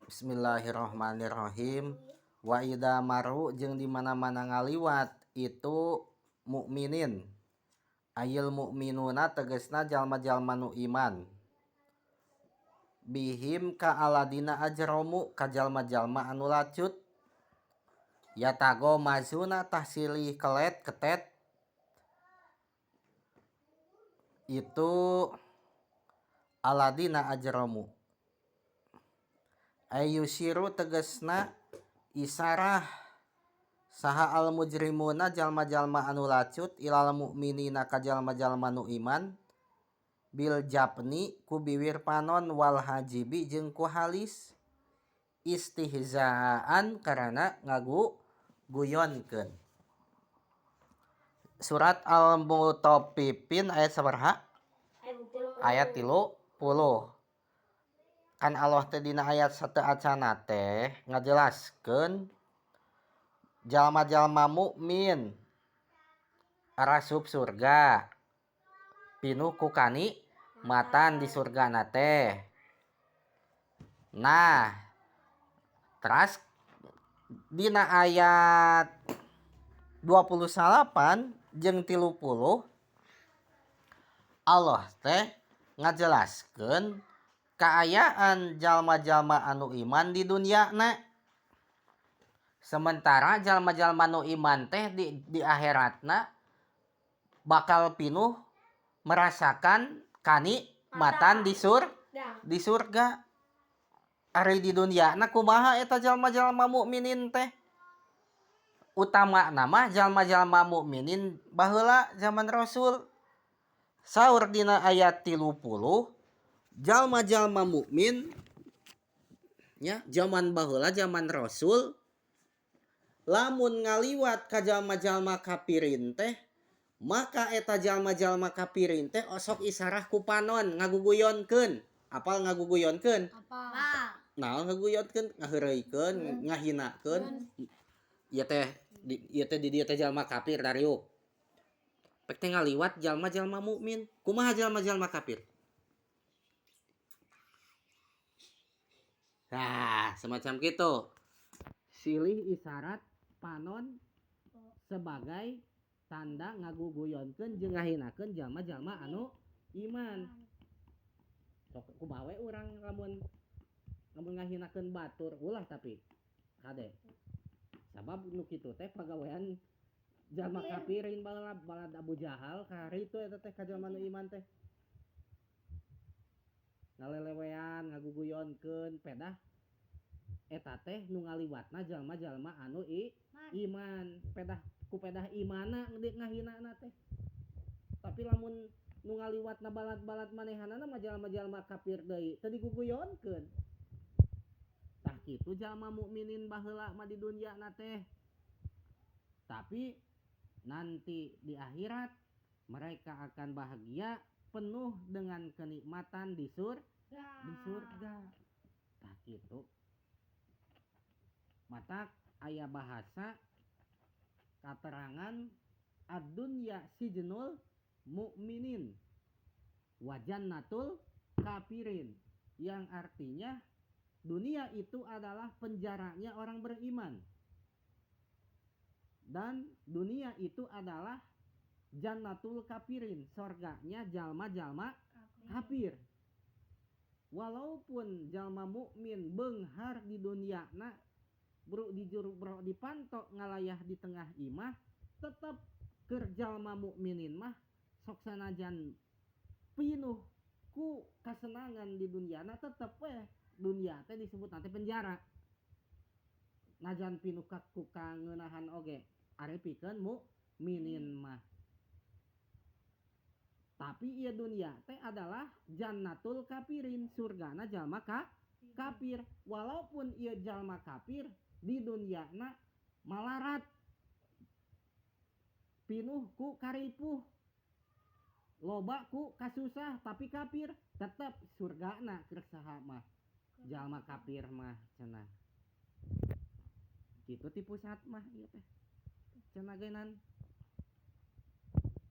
Bismillahirrahmanirrahim. Wa idza maru jeung di mana-mana ngaliwat itu mukminin. Ayil mukminuna tegasna jalma-jalma nu iman. Bihim ka aladina ajromu ka jalma-jalma anu lacut. Yatago mazuna tahsilih kelet ketet. Itu aladina ajromu. Ayusiru tegasna isarah saha al mujrimuna jalma-jalma anu lacut ilal mukminina ka jalma-jalma nu iman bil japni ku biwir panon wal hajibi jeung ku halis istihzaan karana ngaguyonkeun. Surat Al-Mutaffifin ayat sabaraha? Ayat 30. Kan Allah teh dina ayat sateacana teh ngajelaskeun jalma-jalma mukmin arasup surga pinuh ku kanikmatan di surgana teh. Nah, teras dina ayat 28 jeung 30 Allah teh ngajelaskeun kaayaan jalma-jalma anu iman di dunyana. Sementara jalma-jalma nu iman teh di akhiratna bakal pinuh merasakan kanikmatan di surga. Ari di dunyana kumaha eta jalma-jalma mukminin teh? Utama nama jalma-jalma mukminin baheula zaman Rasul. Saur dina ayat 30 jalma-jalma mukmin nya zaman baheula zaman Rasul lamun ngaliwat ka jalma-jalma kafirin teh maka eta jalma-jalma kafirin teh osok isarah ku panon ngaguguyonkeun. Apal ngaguguyonkeun? Apal. Naon ngaguguyonkeun? Ngaheureuikeun, ngahinakeun. Ieu teh di dieu teh jalma kafir dariuk. Pek teh ngaliwat jalma-jalma mukmin. Kumaha jalma-jalma kafir? Nah, semacam gitu. Silih isyarat panon sebagai tanda ngaguguyonkeun jeung ngahinakeun jalma-jalma anu iman. Sok kumaha we urang lamun ngahinakeun batur ulah tapi kade. Sabab nu kitu teh pagawean jalma kafirin balad Abu Jahal kari itu eta teh ka jalma nu iman teh. Ngalelewean ngaguguyonkeun pedah eta teh nu ngaliwatna jalma-jalma anu iman pedah imana ngahinana teh. Tapi lamun nu ngaliwatna balad-balad manehanana mah jalma-jalma kafir deui teu diguguyonkeun. Tah kitu jalma mukminin baheula mah di dunyana teh. Tapi nanti di akhirat mereka akan bahagia penuh dengan kenikmatan di surga. Tah kitu. Matak aya bahasa katerangan ad-dunya sijnul mukminin wa jannatul kafirin yang artinya dunia itu adalah penjaranya orang beriman dan dunia itu adalah jannatul kafirin, surganya jalma-jalma kafir. Walaupun jalma mukmin beunghar di dunyana bro dipantok ngalayah di tengah imah tetep keur jalma mukminin mah sok sanajan pinuh ku kasenangan di dunyana tetep we dunya teh disebut nanti penjara. Najan pinuh ku kangeunahan oge ari pikeun mukminin mah. Tapi ieu dunya teh adalah jannatul kafirin, surgana jalma kafir. Walaupun ieu jalma kafir di dunyana malarat pinuh ku karipuh loba ku kasusah tapi kafir tetep surgana keur saha mah jalma kafir mah cenah kitu ti pusat mah ieu teh cenah geunan